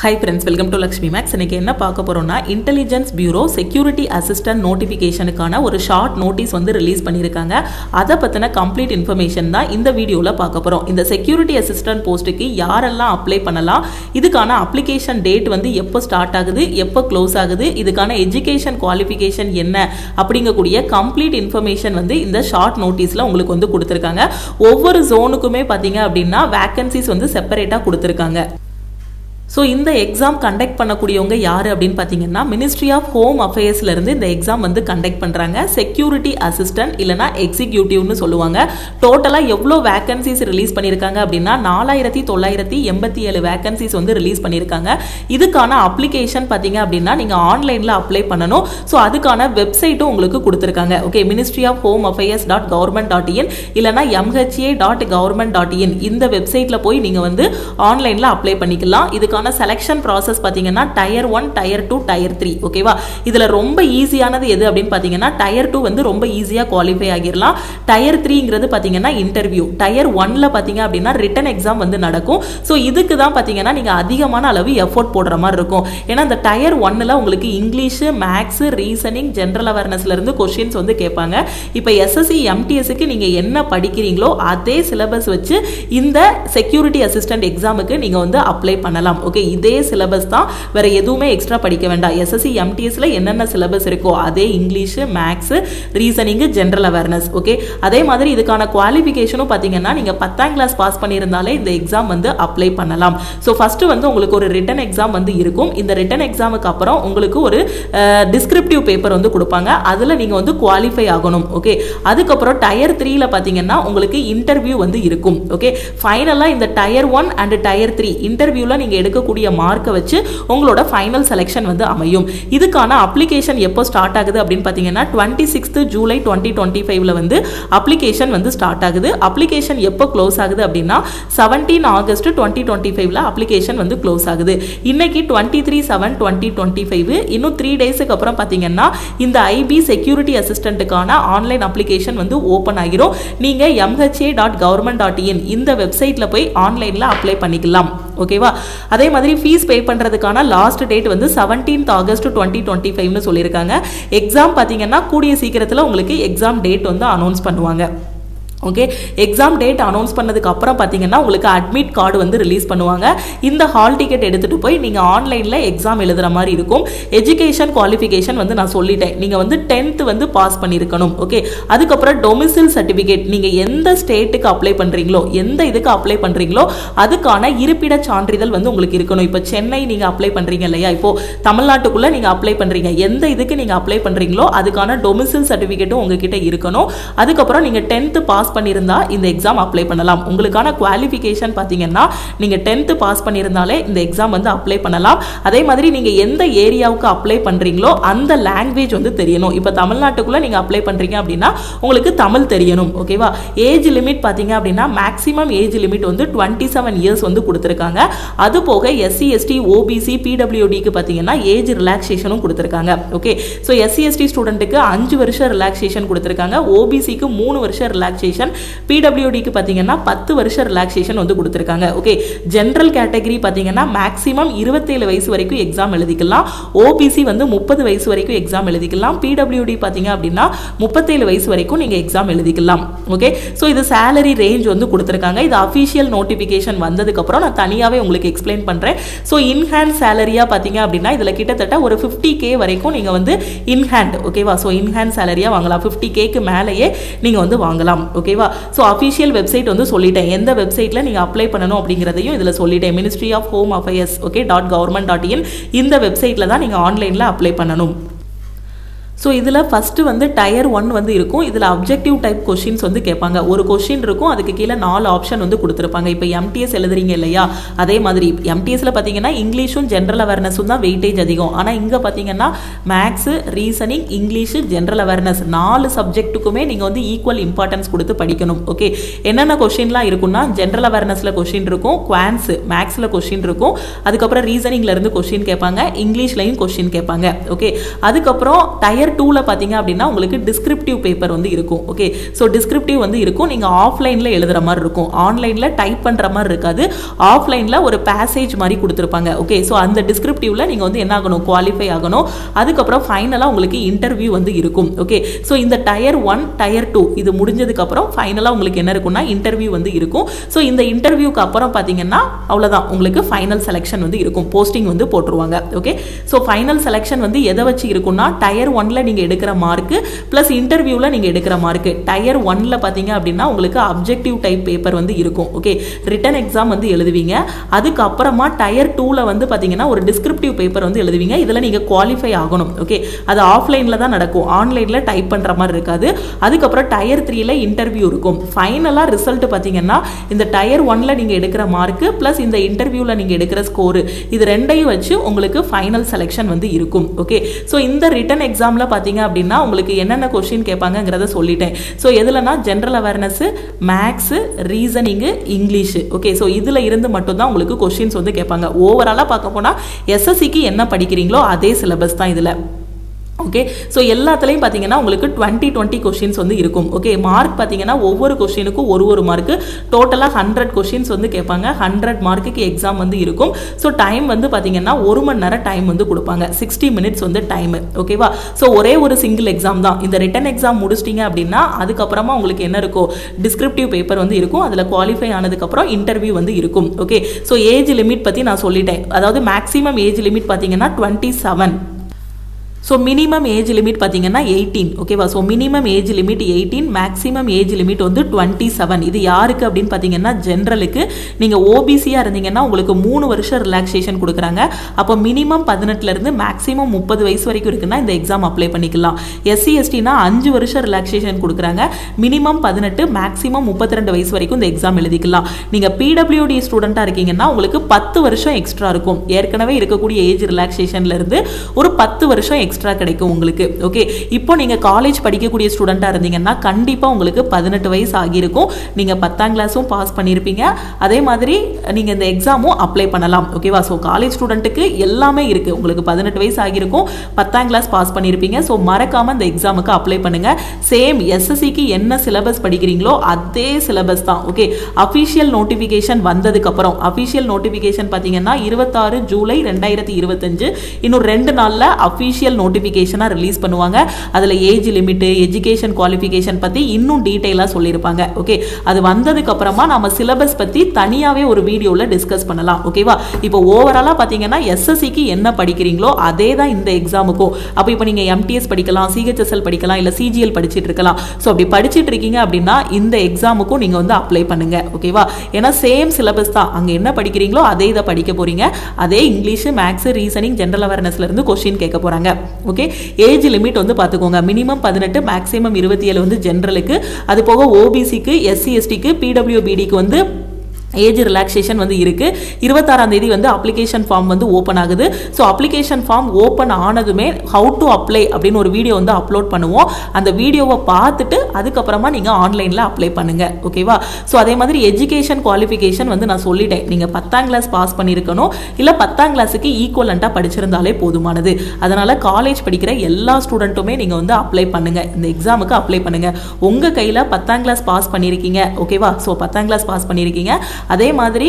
Hi friends, welcome to Lakshmi Max. இன்னைக்கு என்ன பார்க்க போறோம்னா இன்டெலிஜென்ஸ் பியூரோ செக்யூரிட்டி அசிஸ்டன்ட் நோட்டிஃபிகேஷனுக்கான ஒரு ஷார்ட் நோட்டீஸ் வந்து ரிலீஸ் பண்ணியிருக்காங்க. அதை பற்றின கம்ப்ளீட் இன்ஃபர்மேஷன் தான் இந்த வீடியோவில் பார்க்க போகிறோம். இந்த செக்யூரிட்டி அசிஸ்டன்ட் போஸ்ட்டுக்கு யாரெல்லாம் அப்ளை பண்ணலாம், இதுக்கான அப்ளிகேஷன் டேட் வந்து எப்போ ஸ்டார்ட் ஆகுது, எப்போ க்ளோஸ் ஆகுது, இதுக்கான எஜுகேஷன் குவாலிஃபிகேஷன் என்ன அப்படிங்கக்கூடிய கம்ப்ளீட் இன்ஃபர்மேஷன் வந்து இந்த ஷார்ட் நோட்டீஸில் உங்களுக்கு வந்து கொடுத்துருக்காங்க. ஒவ்வொரு ஜோனுக்குமே பார்த்தீங்க அப்படின்னா வேக்கன்சிஸ் வந்து செப்பரேட்டாக கொடுத்துருக்காங்க. ஸோ இந்த எக்ஸாம் கண்டக்ட் பண்ணக்கூடியவங்க யார் அப்படின்னு பார்த்தீங்கன்னா மினிஸ்ட்ரி ஆஃப் ஹோம் அஃபேர்ஸ்லேருந்து இந்த எக்ஸாம் வந்து கண்டக்ட் பண்ணுறாங்க. செக்யூரிட்டி அசிஸ்டன்ட் இல்லைனா எக்ஸிக்யூட்டிவ்னு சொல்லுவாங்க. டோட்டலாக எவ்வளோ வேக்கன்சிஸ் ரிலீஸ் பண்ணியிருக்காங்க அப்படின்னா 4987 வேக்கன்சிஸ் வந்து ரிலீஸ் பண்ணியிருக்காங்க. இதுக்கான அப்ளிகேஷன் பார்த்தீங்க அப்படின்னா நீங்கள் ஆன்லைனில் அப்ளை பண்ணணும். ஸோ அதுக்கான வெப்சைட்டும் உங்களுக்கு கொடுத்துருக்காங்க. Okay, Ministry of Home Affairs .government.in இல்லைனா MHA.government.in இந்த வெப்சைட்டில் போய் நீங்கள் வந்து ஆன்லைனில் அப்ளை பண்ணிக்கலாம். இதுக்கான செலக்ஷன் ப்ராசஸ் பார்த்தீங்கன்னா டயர் 1, டயர் 2, டயர் 3. ஓகேவா, இதில் ரொம்ப ஈஸியானது எது அப்படின்னு பார்த்தீங்கன்னா டயர் 2 வந்து ரொம்ப ஈஸியாக குவாலிஃபை ஆகிடலாம். டயர் 3ங்கிறது பார்த்தீங்கன்னா இன்டர்வியூ. டயர் 1ல பார்த்தீங்க அப்படின்னா ரிட்டன் எக்ஸாம் வந்து நடக்கும். ஸோ இதுக்கு தான் பார்த்தீங்கன்னா நீங்கள் அதிகமான அளவு எஃபோர்ட் போடுற மாதிரி இருக்கும். ஏன்னா இந்த டயர் 1ல உங்களுக்கு இங்கிலீஷு, மேக்ஸு, ரீசனிங், ஜென்ரல் அவேர்னஸ்லேருந்து கொஸ்டின்ஸ் வந்து கேட்பாங்க. இப்போ எஸ்எஸ்சி எம்டிஎஸ்க்கு நீங்கள் என்ன படிக்கிறீங்களோ அதே சிலபஸ் வச்சு இந்த செக்யூரிட்டி அசிஸ்டன்ட் எக்ஸாமுக்கு நீங்கள் வந்து அப்ளை பண்ணலாம். ஓகே, இதே சிலபஸ் தான், வேற எதுவுமே எக்ஸ்ட்ரா படிக்க வேண்டாம். எஸ்எஸ்சி எம்டிஎஸ்ல என்னென்ன சிலபஸ் இருக்கோ அதே English, maths, reasoning, general awareness. Okay, அதே மாதிரி இதுக்கான குவாலிஃபிகேஷனும் பார்த்தீங்கன்னா நீங்கள் 10ஆம் கிளாஸ் பாஸ் பண்ணியிருந்தாலே இந்த எக்ஸாம் வந்து அப்ளை பண்ணலாம். ஸோ ஃபர்ஸ்ட் வந்து உங்களுக்கு ஒரு ரிட்டன் எக்ஸாம் வந்து இருக்கும். இந்த ரிட்டன் எக்ஸாமுக்கு அப்புறம் உங்களுக்கு ஒரு டிஸ்கிரிப்டிவ் பேப்பர் வந்து கொடுப்பாங்க. அதில் நீங்கள் வந்து குவாலிஃபை ஆகணும். ஓகே, அதுக்கப்புறம் டயர் 3ல பார்த்தீங்கன்னா உங்களுக்கு இன்டர்வியூ வந்து இருக்கும். ஓகே, ஃபைனலாக இந்த டயர் 1 அண்ட் டயர் 3 இன்டர்வியூவில் நீங்கள் எடுக்கக்கூடிய மார்க்கை வச்சு உங்களோட ஃபைனல் செலெக்ஷன் வந்து அமையும். இதுக்கான அப்ளிகேஷன் எப்போ ஸ்டார்ட் ஆகுது அப்படின்னு பார்த்தீங்கன்னா 26 ஜூலை 2025ல வந்து அப்ளிகேஷன் வந்து ஸ்டார்ட் ஆகுது. அப்ளிகேஷன் எப்போ க்ளோஸ் ஆகுது அப்படின்னா 17 ஆகஸ்ட் 2025ல அப்ளிகேஷன் வந்து க்ளோஸ் ஆகுது. இன்னைக்கு 23/7/2025, இன்னும் 3 டேஸுக்கு அப்புறம் பார்த்தீங்கன்னா இந்த ஐபி செக்யூரிட்டி அசிஸ்டன்ட்டுக்கான ஆன்லைன் அப்ளிகேஷன் வந்து ஓப்பன் ஆகிரும். நீங்கள் MHA.government.in இந்த வெப்சைட்டில் போய் ஆன்லைனில் அப்ளை பண்ணிக்கலாம். ஓகேவா, அதே மாதிரி ஃபீஸ் பே பண்ணுறதுக்கான லாஸ்ட் டேட் வந்து 17 ஆகஸ்ட் 2025னு சொல்லியிருக்காங்க. எக்ஸாம் பார்த்தீங்கன்னா கூடிய சீக்கிரத்தில் உங்களுக்கு எக்ஸாம் டேட் வந்து அனௌன்ஸ் பண்ணுவாங்க. ஓகே, எக்ஸாம் டேட் அனௌன்ஸ் பண்ணதுக்கு அப்புறம் பார்த்தீங்கன்னா உங்களுக்கு அட்மிட் கார்டு வந்து ரிலீஸ் பண்ணுவாங்க. இந்த ஹால் டிக்கெட் எடுத்துகிட்டு போய் நீங்கள் ஆன்லைனில் எக்ஸாம் எழுதுகிற மாதிரி இருக்கும். எஜுகேஷன் குவாலிஃபிகேஷன் வந்து நான் சொல்லிட்டேன், நீங்கள் வந்து 10th வந்து பாஸ் பண்ணியிருக்கணும். ஓகே, அதுக்கப்புறம் டொமிசில் சர்டிஃபிகேட், நீங்கள் எந்த ஸ்டேட்டுக்கு அப்ளை பண்ணுறீங்களோ, எந்த இதுக்கு அப்ளை பண்ணுறீங்களோ அதுக்கான இருப்பிட சான்றிதழ் வந்து உங்களுக்கு இருக்கணும். இப்போ சென்னை நீங்கள் அப்ளை பண்ணுறீங்க இல்லையா, இப்போது தமிழ்நாட்டுக்குள்ளே நீங்கள் அப்ளை பண்ணுறீங்க, எந்த இதுக்கு நீங்கள் அப்ளை பண்ணுறீங்களோ அதுக்கான டொமிசில் சர்டிஃபிகேட்டும் உங்ககிட்ட இருக்கணும். அதுக்கப்புறம் நீங்கள் 10th பாஸ் பண்ணியிருந்தா இந்த எக்ஸாம் அப்ளை பண்ணலாம். உங்களுக்கான குவாலிஃபிகேஷன் பார்த்தீங்கன்னா நீங்கள் 10th பாஸ் பண்ணியிருந்தாலே இந்த எக்ஸாம் வந்து அப்ளை பண்ணலாம். அதே மாதிரி நீங்கள் எந்த ஏரியாவுக்கு அப்ளை பண்ணுறீங்களோ அந்த லாங்குவேஜ் வந்து தெரியணும். இப்போ தமிழ்நாட்டுக்குள்ளே நீங்கள் அப்ளை பண்ணுறீங்க அப்படின்னா உங்களுக்கு தமிழ் தெரியணும். ஓகேவா, ஏஜ் லிமிட் பார்த்தீங்க அப்படின்னா மேக்ஸிமம் ஏஜ் லிமிட் வந்து 27 இயர்ஸ் வந்து கொடுத்துருக்காங்க. அது போக எஸ்சி எஸ்டி ஓபிசி பிடபிள்யூடிக்கு பார்த்தீங்கன்னா ஏஜ் ரிலாக்ஸேஷனும் கொடுத்துருக்காங்க. ஓகே, ஸோ எஸ்சி எஸ்டி ஸ்டூடெண்ட்டுக்கு 5 வருஷம் ரிலாக்ஸேஷன் கொடுத்துருக்காங்க. ஓபிசிக்கு 3 வருஷம் ரிலாக்ஸேஷன், பிடபிள்யூடிக்கு பார்த்தீங்கன்னா 10 வருஷம் ரிலாக்ஸேஷன் வந்து கொடுத்துருக்காங்க. ஓகே, ஜென்ரல் கேட்டகரி பார்த்தீங்கன்னா மேக்ஸிமம் 27 வயசு வரைக்கும் எக்ஸாம் எழுதிக்கலாம். ஓபிசி வந்து 30 வயசு வரைக்கும் எக்ஸாம் எழுதிக்கலாம். பிடபிள்யூடி பார்த்தீங்க அப்படின்னா 37 வயசு வரைக்கும் நீங்கள் எக்ஸாம் எழுதிக்கலாம். ஓகே, ஸோ இது சேலரி ரேஞ்ச் வந்து கொடுத்துருக்காங்க. இது அஃபிஷியல் நோட்டிஃபிகேஷன் வந்ததுக்கப்புறம் நான் தனியாகவே உங்களுக்கு எக்ஸ்பிளைன் பண்ணுறேன். ஸோ இன்ஹேண்ட் சேலரியாக பார்த்தீங்க அப்படின்னா இதில் கிட்டத்தட்ட ஒரு 50K வரைக்கும் நீங்கள் வந்து இன்ஹேண்ட், ஓகேவா, ஸோ இன்ஹேண்ட் சேலரியாக வாங்கலாம். 50Kக்கு மேலேயே நீங்கள் வந்து வாங்கலாம். ஓகேவா, ஸோ அஃபிஷியல் வெப்சைட் வந்து சொல்லிட்டேன், எந்த வெப்சைட்டில் நீங்கள் அப்ளை பண்ணணும் அப்படிங்கிறதையும் இதில் சொல்லிட்டேன். Ministry of Home Affairs .government.in இந்த வெப்சைட்டில் தான் நீங்கள் ஆன்லைனில் அப்ளை பண்ணணும். ஸோ இதில் ஃபஸ்ட்டு வந்து டயர் 1 வந்து இருக்கும். இதில் அப்ஜெக்டிவ் டைப் கொஷின்ஸ் வந்து கேட்பாங்க. ஒரு கொஷின் இருக்கும், அதுக்கு கீழே 4 ஆப்ஷன் வந்து கொடுத்துருப்பாங்க. இப்போ எம்டிஎஸ் எழுதுறீங்க இல்லையா, அதே மாதிரி எம்டிஎஸ்ல பார்த்தீங்கன்னா இங்கிலீஷும் ஜென்ரல் அவேர்னஸும் தான் வெயிட்டேஜ் அதிகம். ஆனால் இங்கே பார்த்தீங்கன்னா maths, reasoning, English, general awareness 4 சப்ஜெக்ட்டுக்குமே நீங்கள் வந்து ஈக்குவல் இம்பார்ட்டன்ஸ் கொடுத்து படிக்கணும். ஓகே, என்னென்ன கொஷின்லாம் இருக்குன்னா ஜென்ரல் அவேர்னஸில் கொஷின் இருக்கும், குவான்ஸ் மேக்ஸில் கொஷின் இருக்கும், அதுக்கப்புறம் ரீசனிங்லேருந்து கொஷின் கேட்பாங்க, இங்கிலீஷ்லையும் கொஷின் கேட்பாங்க. ஓகே, அதுக்கப்புறம் டயர் டயர் 2ல பார்த்தீங்க அப்படின்னா உங்களுக்கு டிஸ்கிரிப்டிவ் பேப்பர் வந்து இருக்கும். ஓகே, ஸோ டிஸ்கிரிப்டிவ் வந்து இருக்கும். நீங்கள் ஆஃப்லைனில் எழுதுகிற மாதிரி இருக்கும், ஆன்லைனில் டைப் பண்ணுற மாதிரி இருக்காது. ஆஃப்லைனில் ஒரு பேசேஜ் மாதிரி கொடுத்துருப்பாங்க. ஓகே, ஸோ அந்த டிஸ்கிரிப்டிவில் நீங்கள் வந்து என்ன ஆகணும், குவாலிஃபை ஆகணும். அதுக்கப்புறம் ஃபைனலாக உங்களுக்கு இன்டர்வியூ வந்து இருக்கும். ஓகே, ஸோ இந்த டயர் 1 டயர் 2 இது முடிஞ்சதுக்கப்புறம் ஃபைனலாக உங்களுக்கு என்ன இருக்கும்னா இன்டர்வியூ வந்து இருக்கும். ஸோ இந்த இன்டர்வியூக்கு அப்புறம் பார்த்தீங்கன்னா அவ்வளோதான், உங்களுக்கு ஃபைனல் செலெக்ஷன் வந்து இருக்கும், போஸ்டிங் வந்து போட்டுருவாங்க. ஓகே, ஸோ ஃபைனல் செலெக்ஷன் வந்து எதை வச்சு இருக்குன்னா டயர் 1ல நீங்கள் எடுக்கிற மார்க்கு ப்ளஸ் இன்டர்வியூவில் நீங்கள் எடுக்கிற மார்க்கு. டயர் 1ல பார்த்தீங்க அப்படின்னா உங்களுக்கு அப்ஜெக்டிவ் டைப் பேப்பர் வந்து இருக்கும். ஓகே, ரிட்டன் எக்ஸாம் வந்து எழுதுவீங்க. அதுக்கப்புறமா டயர் 2ல வந்து பார்த்தீங்கன்னா ஒரு டிஸ்கிரிப்டிவ் பேப்பர் வந்து எழுதுவீங்க. இதில் நீங்கள் குவாலிஃபை ஆகணும். ஓகே, அது ஆஃப்லைனில் தான் நடக்கும், ஆன்லைனில் டைப் பண்ணுற மாதிரி இருக்காது. அதுக்கப்புறம் டயர் 3ல இன்டர்வியூ இருக்கும். ஃபைனலாக ரிசல்ட் பார்த்தீங்கன்னா இந்த டயர் 1ல நீங்கள் எடுக்கிற மார்க்கு ப்ளஸ் இந்த இன்டர்வியூவில் நீங்கள் எடுக்கிற ஸ்கோரு இது ரெண்டையும் வச்சு உங்களுக்கு ஃபைனல் செலெக்ஷன் வந்து இருக்கும். ஓகே, ஸோ இந்த ரிட்டன் எக்ஸாமில் பார்த்தீங்க அப்படின்னா உங்களுக்கு என்னென்ன கொஸ்டின் கேட்பாங்கிறத சொல்லிட்டேன். ஸோ எதுலனா general awareness, maths, reasoning, English. Okay, so இதில் இருந்து மட்டும்தான் உங்களுக்கு கொஸ்டின்ஸ் வந்து கேட்பாங்க. ஓவராலாக பார்க்க போனால் எஸ்எஸ்சிக்கு என்ன படிக்கிறீங்களோ அதே சிலபஸ் தான் இதில். ஓகே, ஸோ எல்லாத்துலேயும் பார்த்தீங்கன்னா உங்களுக்கு 20 கொஸ்டின்ஸ் வந்து இருக்கும். ஓகே, மார்க் பார்த்தீங்கன்னா ஒவ்வொரு கொஸ்டினுக்கும் ஒரு மார்க்கு, டோட்டலாக 100 கொஸ்டின்ஸ் வந்து கேட்பாங்க. 100 மார்க்குக்கு எக்ஸாம் வந்து இருக்கும். ஸோ டைம் வந்து பார்த்தீங்கன்னா 1 மணி நேரம் டைம் வந்து கொடுப்பாங்க, 60 மினிட்ஸ் வந்து டைமு. ஓகேவா, ஸோ ஒரே ஒரு சிங்கிள் எக்ஸாம் தான். இந்த ரிட்டன் எக்ஸாம் முடிச்சிட்டிங்க அப்படின்னா அதுக்கப்புறமா உங்களுக்கு என்ன இருக்கும், டிஸ்கிரிப்டிவ் பேப்பர் வந்து இருக்கும். அதில் குவாலிஃபை ஆனதுக்கப்புறம் இன்டர்வியூ வந்து இருக்கும். ஓகே, ஸோ ஏஜ் லிமிட் பற்றி நான் சொல்லிட்டேன். அதாவது மேக்ஸிமம் ஏஜ் லிமிட் பார்த்தீங்கன்னா 27. ஸோ மினிமம் ஏஜ் லிமிட் பார்த்தீங்கன்னா 18. ஓகேவா, so minimum age limit 18, maximum age limit வந்து 27. இது யாருக்கு அப்படின்னு பார்த்தீங்கன்னா ஜென்ரலுக்கு. நீங்கள் ஓபிசியாக இருந்தீங்கன்னா உங்களுக்கு 3 வருஷம் ரிலாக்ஸேஷன் கொடுக்குறாங்க. அப்போ மினிமம் 18லேருந்து மேக்ஸிமம் 30 வயசு வரைக்கும் இருக்குன்னா இந்த எக்ஸாம் அப்ளை பண்ணிக்கலாம். எஸ்சி எஸ்டினா 5 வருஷம் ரிலாக்ஸேஷன் கொடுக்குறாங்க. மினிமம் 18, மேக்ஸிமம் 32 வயசு வரைக்கும் இந்த எக்ஸாம் எழுதிக்கலாம். நீங்கள் பிடபிள்யூடி ஸ்டூடெண்ட்டாக இருக்கீங்கன்னா உங்களுக்கு 10 வருஷம் எக்ஸ்ட்ரா இருக்கும். ஏற்கனவே இருக்கக்கூடிய ஏஜ் ரிலாக்ஸேஷன்லேருந்து ஒரு 10 வருஷம் எக்ஸ்ட்ரா கிடைக்கும் உங்களுக்கு. ஓகே, இப்போ நீங்க காலேஜ் படிக்கக்கூடிய ஸ்டூடெண்டா இருந்தீங்கன்னா கண்டிப்பா உங்களுக்கு 18 வயசு ஆகியிருக்கும். நீங்க 10ஆம் கிளாஸும் பாஸ் பண்ணியிருப்பீங்க. அதே மாதிரி நீங்க இந்த எக்ஸாமும் அப்ளை பண்ணலாம். ஓகேவா, ஸோ காலேஜ் ஸ்டூடெண்ட்டுக்கு எல்லாமே இருக்கு. உங்களுக்கு 18 வயசு ஆகியிருக்கும், 10ஆம் கிளாஸ் பாஸ் பண்ணியிருப்பீங்க. ஸோ மறக்காம இந்த எக்ஸாமுக்கு அப்ளை பண்ணுங்க. சேம் எஸ்எஸ்சிக்கு என்ன சிலபஸ் படிக்கிறீங்களோ அதே சிலபஸ் தான். ஓகே, அஃபிஷியல் நோட்டிஃபிகேஷன் வந்ததுக்கு அப்புறம், அஃபிஷியல் நோட்டிஃபிகேஷன் பார்த்தீங்கன்னா 26 ஜூலை 2025, இன்னும் 2 நாளில் அஃபிஷியல் நோட்டிஃபிகேஷனாக ரிலீஸ் பண்ணுவாங்க. அதில் ஏஜ் லிமிட்டு, எஜுகேஷன் குவாலிஃபிகேஷன் பற்றி இன்னும் டீட்டெயிலாக சொல்லியிருப்பாங்க. ஓகே, அது வந்ததுக்கு அப்புறமா நம்ம சிலபஸ் பற்றி தனியாகவே ஒரு வீடியோவில் டிஸ்கஸ் பண்ணலாம். ஓகேவா, இப்போ ஓவராலாக பார்த்தீங்கன்னா எஸ்எஸ்சிக்கு என்ன படிக்கிறீங்களோ அதே தான் இந்த எக்ஸாமுக்கும். அப்போ இப்போ நீங்கள் எம்டிஎஸ் படிக்கலாம், சிஹெச்எஸ்எல் படிக்கலாம், இல்லை சிஜிஎல் படிச்சுட்டு இருக்கலாம். ஸோ அப்படி படிச்சுட்டு இருக்கீங்க அப்படின்னா இந்த எக்ஸாமுக்கும் நீங்கள் வந்து அப்ளை பண்ணுங்க. ஓகேவா, ஏன்னா சேம் சிலபஸ் தான். அங்கே என்ன படிக்கிறீங்களோ அதே இதை படிக்க போறீங்க. அதே இங்கிலீஷ், மேக்ஸ், ரீசனிங், ஜென்ரல் அவேர்னஸ்ல இருந்து கொஸ்டின் கேட்க போறாங்க. ஓகே, ஏஜ் லிமிட் வந்து பார்த்துக்கோங்க. மினிமம் 18, மேக்ஸிமம் 27 வந்து ஜென்ரலுக்கு. அது போக ஓபிசிக்கு, எஸ்சி எஸ்டிக்கு, பிடபிள்யூபிடிக்கு வந்து ஏஜ் ரிலாக்ஸேஷன் வந்து இருக்கு. 26ஆம் தேதி வந்து அப்ளிகேஷன் ஃபார்ம் வந்து ஓப்பன் ஆகுது. ஸோ அப்ளிகேஷன் ஃபார்ம் ஓப்பன் ஆனதுமே ஹவு டு அப்ளை அப்படின்னு ஒரு வீடியோ வந்து அப்லோட் பண்ணுவோம். அந்த வீடியோவை பார்த்துட்டு அதுக்கப்புறமா நீங்கள் ஆன்லைனில் அப்ளை பண்ணுங்க. ஓகேவா, ஸோ அதே மாதிரி எஜுகேஷன் குவாலிஃபிகேஷன் வந்து நான் சொல்லிட்டேன். நீங்கள் 10ஆம் கிளாஸ் பாஸ் பண்ணியிருக்கணும், இல்லை 10ஆம் கிளாஸுக்கு ஈக்குவலண்ட்டாக படிச்சிருந்தாலே போதுமானது. அதனால் காலேஜ் படிக்கிற எல்லா ஸ்டூடெண்ட்டுமே நீங்கள் வந்து அப்ளை பண்ணுங்க, இந்த எக்ஸாமுக்கு அப்ளை பண்ணுங்க. உங்கள் கையில் 10ஆம் கிளாஸ் பாஸ் பண்ணியிருக்கீங்க. ஓகேவா, ஸோ 10ஆம் கிளாஸ் பாஸ் பண்ணியிருக்கீங்க, அதே மாதிரி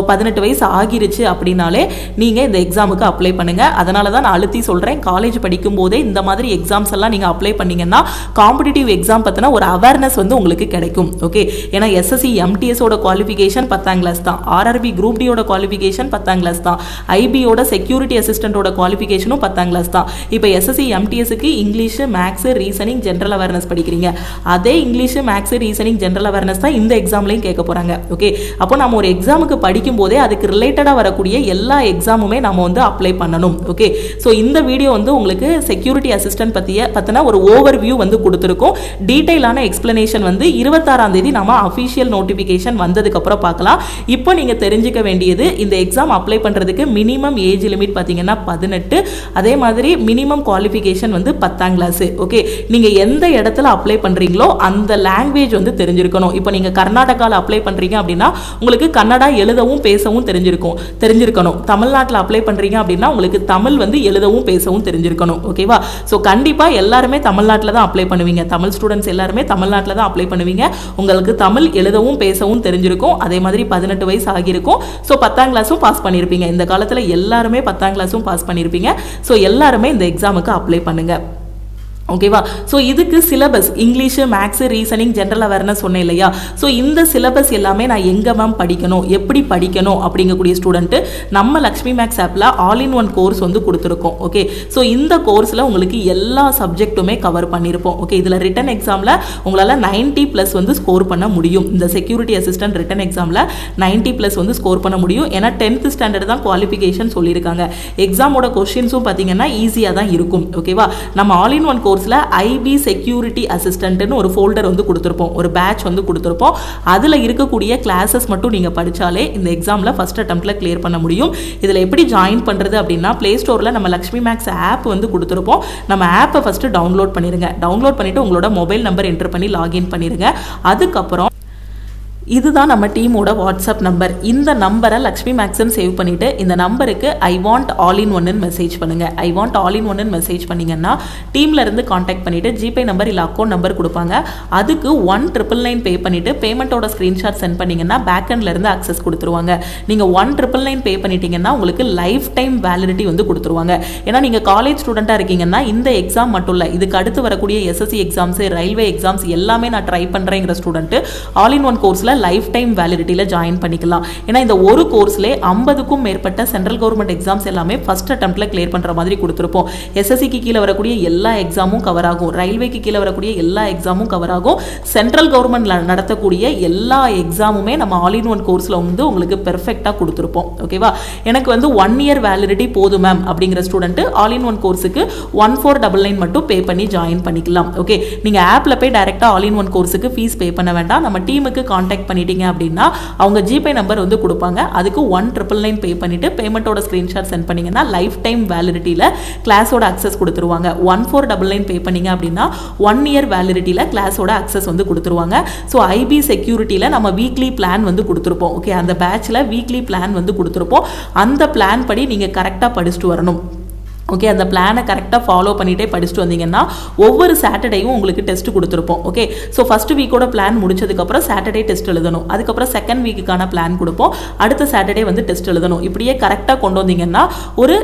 18 வயசு ஆகிருச்சு அப்படின்னாலே நீங்கள் இந்த எக்ஸாமுக்கு அப்ளை பண்ணுங்க. அதனால தான் நான் அழுத்தி சொல்கிறேன், காலேஜ் படிக்கும் போதே இந்த மாதிரி எக்ஸாம்ஸ் எல்லாம் நீங்கள் அப்ளை பண்ணீங்கன்னா காம்படிட்டிவ் எக்ஸாம் பற்றின ஒரு அவேர்னஸ் வந்து உங்களுக்கு கிடைக்கும். ஓகே, ஏன்னா எஸ்எஸ்சி எம்டிஎஸோட குவாலிஃபிகேஷன் 10ஆம் கிளாஸ் தான், ஆர்ஆர்பி குரூப் டியோட குவாலிஃபிகேஷன் 10ஆம் கிளாஸ் தான், ஐபியோட செக்யூரிட்டி அசிஸ்டன்டோட குவாலிஃபிகேஷனும் 10ஆம் கிளாஸ் தான். இப்போ எஸ்எஸ்சி எம்டிஎஸ்க்கு English, maths, reasoning, general awareness படிக்கிறீங்க. அதே English, maths, reasoning, general awareness தான் இந்த எக்ஸாம்லையும் கேட்க போகிறாங்க. ஓகே, அப்போ நம்ம ஒரு எக்ஸாமுக்கு படிக்கும் போதே அதுக்கு ரிலேட்டடாக வரக்கூடிய எல்லா எக்ஸாமுமே நம்ம வந்து அப்ளை பண்ணணும். ஓகே, ஸோ இந்த வீடியோ வந்து உங்களுக்கு செக்யூரிட்டி அசிஸ்டன்ட் பற்றின ஒரு ஓவர் வியூ வந்து கொடுத்துருக்கோம். டீட்டெயிலான எக்ஸ்பிளனேஷன் வந்து 26ஆம் தேதி நம்ம அஃபிஷியல் நோட்டிஃபிகேஷன் வந்ததுக்கப்புறம் பார்க்கலாம். இப்போ நீங்கள் தெரிஞ்சுக்க வேண்டியது, இந்த எக்ஸாம் அப்ளை பண்ணுறதுக்கு மினிமம் ஏஜ் லிமிட் பார்த்தீங்கன்னா 18, அதே மாதிரி மினிமம் குவாலிஃபிகேஷன் வந்து 10ஆம் கிளாஸ். ஓகே, நீங்கள் எந்த இடத்துல அப்ளை பண்ணுறீங்களோ அந்த லாங்குவேஜ் வந்து தெரிஞ்சிருக்கணும். இப்போ நீங்கள் கர்நாடகாவில் அப்ளை பண்ணுறீங்க அப்படின்னா உங்களுக்கு உங்களுக்கு கன்னடா எழுதவும் பேசவும் தெரிஞ்சிருக்கணும். தமிழ்நாட்டில் அப்ளை பண்றீங்க அப்படின்னா உங்களுக்கு தமிழ் வந்து எழுதவும் பேசவும் தெரிஞ்சிருக்கணும். ஓகேவா? ஸோ கண்டிப்பா எல்லாருமே தமிழ்நாட்டில் தான் அப்ளை பண்ணுவீங்க. தமிழ் ஸ்டூடெண்ட்ஸ் எல்லாருமே தமிழ்நாட்டில் தான் அப்ளை பண்ணுவீங்க. உங்களுக்கு தமிழ் எழுதவும் பேசவும் தெரிஞ்சிருக்கும். அதே மாதிரி 18 வயசு ஆகியிருக்கும். ஸோ 10ஆம் கிளாஸும் பாஸ் பண்ணியிருப்பீங்க. இந்த காலத்தில் எல்லாருமே 10ஆம் கிளாஸும் பாஸ் பண்ணியிருப்பீங்க. ஸோ எல்லாருமே இந்த எக்ஸாமுக்கு அப்ளை பண்ணுங்க. ஓகேவா? ஸோ இதுக்கு syllabus English, maths, reasoning, general awareness சொன்னேன் இல்லையா? ஸோ இந்த சிலபஸ் எல்லாமே நான் எங்கே மேம் படிக்கணும், எப்படி படிக்கணும் அப்படிங்கக்கூடிய ஸ்டூடெண்ட்டு நம்ம லக்ஷ்மி மேக்ஸ் ஆப்பில் ஆல் இன் ஒன் கோர்ஸ் வந்து கொடுத்துருக்கோம். ஓகே, ஸோ இந்த கோர்ஸில் உங்களுக்கு எல்லா சப்ஜெக்ட்டுமே கவர் பண்ணியிருப்போம். ஓகே, இதில் ரிட்டன் எக்ஸாமில் உங்களால் 90+ வந்து ஸ்கோர் பண்ண முடியும். இந்த செக்யூரிட்டி அசிஸ்டன்ட் ரிட்டன் எக்ஸாமில் 90+ வந்து ஸ்கோர் பண்ண முடியும். ஏன்னா 10th ஸ்டாண்டர்ட் தான் குவாலிஃபிகேஷன் சொல்லியிருக்காங்க. எக்ஸாமோட கொஸ்டின்ஸும் பார்த்தீங்கன்னா ஈஸியாக தான் இருக்கும். ஓகேவா? நம்ம all in one course IP security அசிஸ்டன்ட்னு ஒரு ஃபோல்டர் வந்து கொடுத்துருப்போம், ஒரு பேட்ச் வந்து கொடுத்துருப்போம். அதில் இருக்கக்கூடிய கிளாஸஸ் மட்டும் நீங்கள் படித்தாலே இந்த எக்ஸாமில் ஃபர்ஸ்ட் அட்டெம்ப்டில் கிளியர் பண்ண முடியும். இதில் எப்படி ஜாயின் பண்ணுறது அப்படின்னா, ப்ளே ஸ்டோரில் நம்ம லக்ஷ்மி மேக்ஸ் ஆப் வந்து கொடுத்துருப்போம். நம்ம ஆப்பை ஃபஸ்ட்டு டவுன்லோட் பண்ணிடுங்க. டவுன்லோட் பண்ணிவிட்டு உங்களோட மொபைல் நம்பர் என்டர் பண்ணி லாகின் பண்ணிடுங்க. அதுக்கப்புறம் இதுதான் நம்ம டீமோட வாட்ஸ்அப் நம்பர். இந்த நம்பரை லக்ஷ்மி மேக்ஸ்ன்னு சேவ் பண்ணிவிட்டு இந்த நம்பருக்கு ஐ வாண்ட் ஆல் இன் ஒன்னு மெசேஜ் பண்ணுங்கள். ஐ வாண்ட் ஆல் இன் ஒன்னு மெசேஜ் பண்ணிங்கன்னா டீமில் இருந்து காண்டாக்ட் பண்ணிவிட்டு ஜிபே நம்பர் இல்லை அக்கௌண்ட் நம்பர் கொடுப்பாங்க. அதுக்கு 1999 பே பண்ணிவிட்டு பேமெண்ட்டோட ஸ்க்ரீன்ஷாட் சென்ட் பண்ணிங்கன்னா பேக்கெண்ட்லேருந்து அக்சஸ் கொடுத்துருவாங்க. நீங்கள் 1999 பே பண்ணிட்டீங்கன்னா உங்களுக்கு லைஃப் டைம் வேலிடிட்டி வந்து கொடுத்துருவாங்க. ஏன்னா நீங்கள் காலேஜ் ஸ்டூடெண்ட்டாக இருக்கீங்கன்னா இந்த எக்ஸாம் மட்டும் இல்லை, இதுக்கு அடுத்து வரக்கூடிய எஸ்எஸ்சி எக்ஸாம்ஸு, ரயில்வே எக்ஸாம்ஸ் எல்லாமே நான் ட்ரை பண்ணுறேங்கிற ஸ்டூடெண்ட்டு ஆல் இன் ஒன் கோர்ஸில் லைஃப் டைம் வேலிடிட்டியில் ஜாயின் பண்ணிக்கலாம். ஏன்னா இந்த ஒரு கோர்ஸ்லேயே 50க்கும் மேற்பட்ட சென்ட்ரல் கவர்மெண்ட் எக்ஸாம்ஸ் எல்லாமே ஃபர்ஸ்ட் அட்டெம்ப்டில் கிளியர் பண்ணுற மாதிரி கொடுத்துருப்போம். எஸ்எஸ்சிக்கு கீழே வரக்கூடிய எல்லா எக்ஸாமும் கவர் ஆகும், ரயில்வேக்கு கீழே வரக்கூடிய எல்லா எக்ஸாமும் கவர் ஆகும், சென்ட்ரல் கவர்மெண்ட் நடத்தக்கூடிய எல்லா எக்ஸாமுமே நம்ம ஆல் இன் ஒன் கோர்ஸில் வந்து உங்களுக்கு பெர்ஃபெக்டாக கொடுத்துருப்போம். ஓகேவா? எனக்கு வந்து 1 இயர் வேலிடிட்டி போதும் மேம் அப்படிங்கிற ஸ்டூடெண்ட் ஆல் இன் ஒன் கோர்ஸுக்கு 1499 மட்டும் பே பண்ணி ஜாயின் பண்ணிக்கலாம். ஓகே, நீங்கள் ஆப்பில் போய் டைரெக்டாக ஆல் இன் ஒன் கோர்ஸுக்கு ஃபீஸ் பே பண்ண வேண்டாம். நம்ம டீமுக்கு காண்டாக்ட் பண்ணிட்டீங்க அப்படின்னா அவங்க ஜிபே நம்பர் வந்து கொடுப்பாங்க. அதுக்கு 1999 பே பண்ணிட்டு பேமெண்ட்டோட ஸ்கிரீன்ஷாட் சென்ட் பண்ணீங்கன்னா லைஃப் டைம் வேலிடிட்டியில் கிளாஸோட அக்சஸ் கொடுத்துருவாங்க. 1499 பே பண்ணீங்க அப்படின்னா 1 இயர் வேலிடிட்டியில் கிளாஸோட அக்சஸ் வந்து கொடுத்துருவாங்க. ஸோ ஐபி செக்யூரிட்டியில் நம்ம வீக்லி பிளான் வந்து கொடுத்துருப்போம். ஓகே, அந்த பேட்சில் வீக்லி பிளான் வந்து கொடுத்துருப்போம். அந்த பிளான் படி நீங்கள் கரெக்டாக படிச்சுட்டு வரணும். ஓகே, அந்த பிளானை கரெக்டாக ஃபாலோ பண்ணிகிட்டே படிச்சுட்டு வந்தீங்கன்னா ஒவ்வொரு சாட்டர்டேயும் உங்களுக்கு டெஸ்ட் கொடுத்துருப்போம். ஓகே, ஸோ ஃபஸ்ட் வீக்கோட பிளான் முடிச்சதுக்கப்புறம் சாட்டர்டே டெஸ்ட் எழுதணும். அதுக்கப்புறம் செகண்ட் வீக்குக்கான பிளான் கொடுப்போம். அடுத்த சாட்டர்டே வந்து டெஸ்ட் எழுதணும். இப்படியே கரெக்டாக கொண்டு வந்தீங்கன்னா ஒரு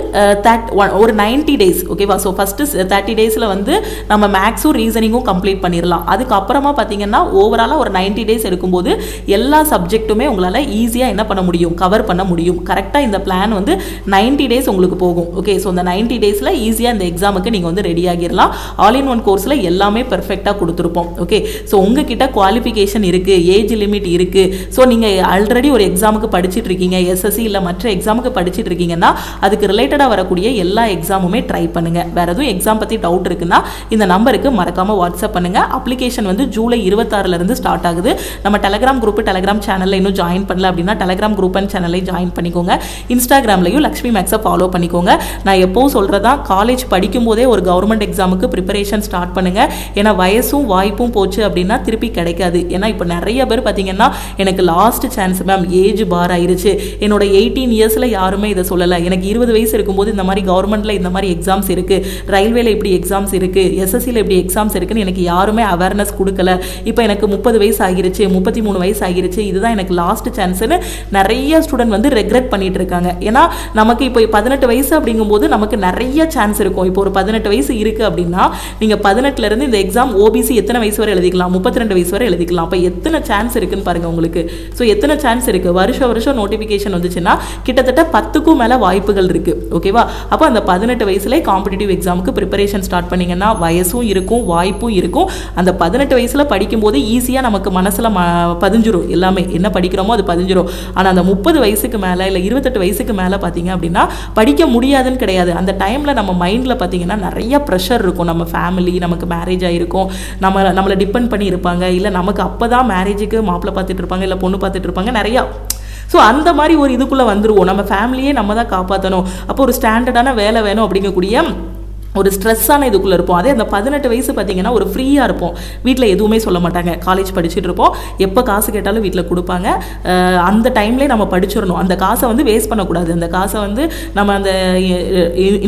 90 டேஸ். ஓகேவா? ஸோ ஃபஸ்ட்டு 30 டேஸில் வந்து நம்ம மேக்ஸும் ரீசனிங்கும் கம்ப்ளீட் பண்ணிடலாம். அதுக்கப்புறமா பார்த்தீங்கன்னா ஓவராலாக ஒரு 90 டேஸ் இருக்கும்போது எல்லா சப்ஜெக்ட்டுமே உங்களால் ஈஸியாக என்ன பண்ண முடியும், கவர் பண்ண முடியும். கரெக்டாக இந்த பிளான் வந்து 90 டேஸ் உங்களுக்கு போகும். ஓகே, ஸோ இந்த 90 டேஸில் ஈஸியாக இந்த எக்ஸாமுக்கு நீங்கள் வந்து ரெடி ஆகிடலாம். ஆல் இன் ஒன் கோர்ஸில் எல்லாமே பெர்ஃபெக்டாக கொடுத்துருப்போம். ஓகே, ஸோ உங்ககிட்ட குவாலிஃபிகேஷன் இருக்குது, ஏஜ் லிமிட் இருக்குது. ஸோ நீங்கள் ஆல்ரெடி ஒரு எக்ஸாமுக்கு படிச்சுட்டு இருக்கீங்க, எஸ்எஸ்சி இல்லை மற்ற எக்ஸாமுக்கு படிச்சுட்டு இருக்கீங்கன்னா அதுக்கு ரிலேட்டடாக வரக்கூடிய எல்லா எக்ஸாமுமே ட்ரை பண்ணுங்கள். வேறு எதுவும் எக்ஸாம் பற்றி டவுட் இருக்குன்னா இந்த நம்பருக்கு மறக்காமல் வாட்ஸ்அப் பண்ணுங்கள். அப்ளிகேஷன் வந்து ஜூலை 26 ஸ்டார்ட் ஆகுது. நம்ம டெலகிராம் குரூப், டெலகிராம் சேனலில் இன்னும் ஜாயின் பண்ணல அப்படின்னா டெலகிராம் குரூப் அண்ட் சேனலையும் ஜாயின் பண்ணிக்கோங்க. இன்ஸ்டாகிராம்லையும் லக்ஷ்மி மேக்ஸை ஃபாலோ பண்ணிக்கோங்க. நான் எப்போவும் சொல்கிறதா, காலேஜ் படிக்கும் போதே ஒரு கவர்மெண்ட் எக்ஸாமுக்கு ப்ரிப்பரேஷன் ஸ்டார்ட் பண்ணுங்க. ஏன்னா வயசும் வாய்ப்பும் போச்சு அப்படின்னா திருப்பி கிடைக்காது. ஏன்னா இப்போ நிறைய பேர் பார்த்தீங்கன்னா எனக்கு last chance ma'am, age bar ஆயிருச்சு, என்னோட 18 இயர்ஸில் யாருமே இதை சொல்லலை, எனக்கு 20 வயசு இருக்கும்போது இந்த மாதிரி கவர்மெண்ட்டில் இந்த மாதிரி எக்ஸாம்ஸ் இருக்குது, ரயில்வேல இப்படி எக்ஸாம்ஸ் இருக்குது, எஸ்எஸ்சியில் இப்படி எக்ஸாம்ஸ் இருக்குன்னு எனக்கு யாருமே அவேர்னஸ் கொடுக்கல. இப்போ எனக்கு 30 வயசு ஆகிருச்சு, 33 வயசு ஆகிருச்சு, இதுதான் எனக்கு லாஸ்ட் சான்ஸ்னு நிறைய ஸ்டூடெண்ட் வந்து ரெக்ரெட் பண்ணிட்டு இருக்காங்க. ஏன்னா நமக்கு இப்போ 18 வயசு அப்படிங்கும்போது நமக்கு நிறைய சான்ஸ் இருக்கும். இப்போ ஒரு 18 வயசு இருக்கு அப்படின்னா நீங்க 18ல இருந்து இந்த எக்ஸாம் ஓபிசி எத்தனை வயசு வரை எழுதிக்கலாம், 32 வயசு வரை எழுதிக்கலாம். அப்ப எத்தனை சான்ஸ் இருக்குன்னு பாருங்க உங்களுக்கு. ஸோ எத்தனை சான்ஸ் இருக்கு, வருஷம் நோட்டிபிகேஷன் வந்துச்சுன்னா கிட்டத்தட்ட 10க்கும் மேல வாய்ப்புகள் இருக்கு. ஓகேவா? அப்போ அந்த 18 வயசுல காம்படிட்டிவ் எக்ஸாமுக்கு ப்ரிப்பரேஷன் ஸ்டார்ட் பண்ணீங்கன்னா வயசும் இருக்கும், வாய்ப்பும் இருக்கும். அந்த 18 வயசுல படிக்கும் போது ஈஸியா நமக்கு மனசுல பதிஞ்சிரும், எல்லாமே என்ன படிக்கிறோமோ அது பதிஞ்சிரும். ஆனா அந்த 30 வயசுக்கு மேல இல்ல 28 வயசுக்கு மேல பாத்தீங்க அப்படின்னா படிக்க முடியாதுன்னு கிடையாது. அந்த டைம்ல நம்ம மைண்ட்ல பார்த்தீங்கன்னா நிறைய ப்ரெஷர் இருக்கும். நம்ம ஃபேமிலி, நமக்கு மேரேஜ் ஆகிருக்கும், நம்மளை டிபெண்ட் பண்ணி இருப்பாங்க, இல்லை நமக்கு அப்போ தான் மேரேஜுக்கு மாப்பிள்ளை பார்த்துட்டு இருப்பாங்க, இல்லை பொண்ணு பார்த்துட்டு இருப்பாங்க, நிறையா. ஸோ அந்த மாதிரி ஒரு இதுக்குள்ளே வந்துடுவோம். நம்ம ஃபேமிலியே நம்ம தான் காப்பாற்றணும். அப்போ ஒரு ஸ்டாண்டர்டான வேலை வேணும் அப்படிங்கக்கூடிய ஒரு ஸ்ட்ரெஸ்ஸான இதுக்குள்ளே இருப்போம். அதே அந்த 18 வயசு பார்த்தீங்கன்னா ஒரு ஃப்ரீயாக இருப்போம். வீட்டில் எதுவுமே சொல்ல மாட்டாங்க. காலேஜ் படிச்சுட்டு இருப்போம். எப்போ காசு கேட்டாலும் வீட்டில் கொடுப்பாங்க. அந்த டைம்லேயே நம்ம படிச்சிடணும். அந்த காசை வந்து வேஸ்ட் பண்ணக்கூடாது. அந்த காசை வந்து நம்ம அந்த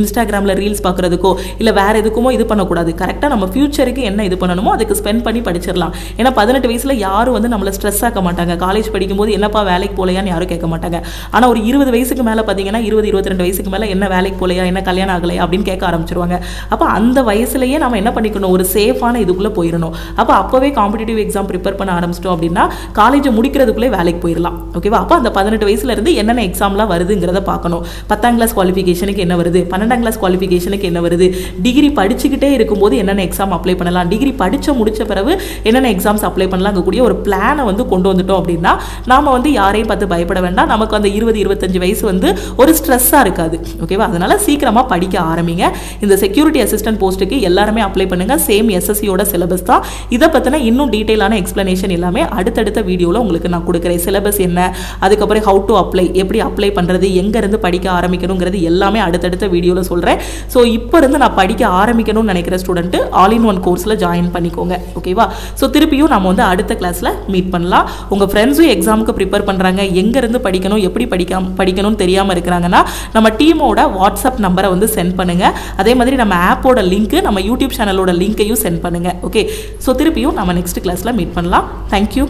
இன்ஸ்டாகிராமில் ரீல்ஸ் பார்க்குறதுக்கோ இல்லை வேறு எதுக்குமோ இது பண்ணக்கூடாது. கரெக்டாக நம்ம ஃப்யூச்சருக்கு என்ன இது பண்ணணுமோ அதுக்கு ஸ்பெண்ட் பண்ணி படிச்சிடலாம். ஏன்னா 18 வயசில் யாரும் வந்து நம்மளை ஸ்ட்ரெஸ் ஆக்க மாட்டாங்க. காலேஜ் படிக்கும்போது என்னப்பா வேலைக்கு போலையான்னு யாரும் கேட்க மாட்டாங்க. ஆனால் ஒரு 20 வயசுக்கு மேலே பார்த்தீங்கன்னா 20-22 வயசுக்கு மேலே என்ன வேலைக்கு போலையா, என்ன கல்யாணம் ஆகலையா அப்படின்னு கேட்க ஆரம்பிச்சிருவாங்க. அப்போ அந்த வயசுலயே நம்ம என்ன பண்ணிக்கணும், ஒரு சேஃபான இதுக்குள்ளே போயிடணும். அப்போவே காம்படிட்டிவ் எக்ஸாம் ப்ரிப்பேர் பண்ண ஆரம்பிச்சிட்டோம் அப்படின்னா காலேஜை முடிக்கிறதுக்குள்ளே வேலைக்கு போயிடலாம். ஓகேவா? அப்போ அந்த 18 வயசுல இருந்து என்னென்ன எக்ஸாம்லாம் வருதுங்கிறத பார்க்கணும். 10ஆம் கிளாஸ் குவாலிஃபிகேஷனுக்கு என்ன வருது, 12ஆம் கிளாஸ் குவாலிஃபிகேஷனுக்கு என்ன வருது, டிகிரி படிச்சுக்கிட்டே இருக்கும்போது என்னென்ன எக்ஸாம் அப்ளை பண்ணலாம், டிகிரி முடிச்ச பிறகு என்னென்ன எக்ஸாம்ஸ் அப்ளை பண்ணலாம் கூடிய ஒரு பிளானை வந்து கொண்டு வந்துட்டோம் அப்படின்னா நாம வந்து யாரையும் பார்த்து பயப்பட வேண்டாம். நமக்கு அந்த 20-25 வயசு வந்து ஒரு ஸ்ட்ரெஸ்ஸாக இருக்காது. ஓகேவா? அதனால சீக்கிரமாக படிக்க ஆரம்பிங்க. இந்த செக்யூரிட்டி அசிஸ்டன்ட் போஸ்ட்டுக்கு எல்லாருமே அப்ளை பண்ணுங்க. சேம் எஸ்எஸ்சியோட சிலபஸ் தான். இதை பற்றின இன்னும் டீட்டெயிலான எக்ஸ்பிளனேஷன் எல்லாமே அடுத்தடுத்த வீடியோவில் உங்களுக்கு நான் கொடுக்குறேன். சிலபஸ் என்ன, அதுக்கப்புறம் ஹவு டு அப்ளை, எப்படி அப்ளை பண்ணுறது, எங்கேருந்து படிக்க ஆரம்பிக்கணுங்கிறது எல்லாமே அடுத்தடுத்த வீடியோவில் சொல்கிறேன். ஸோ இப்போ இருந்து நான் படிக்க ஆரம்பிக்கணும்னு நினைக்கிற ஸ்டூடெண்ட்டு ஆல் இன் ஒன் கோர்ஸில் ஜாயின் பண்ணிக்கோங்க. ஓகேவா? ஸோ திருப்பியும் நம்ம வந்து அடுத்த கிளாஸில் மீட் பண்ணலாம். உங்கள் ஃப்ரெண்ட்ஸும் எக்ஸாமுக்கு ப்ரிப்பேர் பண்ணுறாங்க, எங்கேருந்து படிக்கணும், எப்படி படிக்கணும்னு தெரியாமல் இருக்கிறாங்கன்னா நம்ம டீமோட வாட்ஸ்அப் நம்பரை வந்து சென்ட் பண்ணுங்கள். அதே மாதிரி நம்ம ஆப்போட லிங்க்கு, நம்ம யூடியூப் சேனலோட லிங்க்கையும் சென்ட் பண்ணுங்கள். ஓகே, ஸோ திருப்பியும் நம்ம நெக்ஸ்ட் கிளாஸில் மீட் பண்ணலாம். தேங்க்யூ.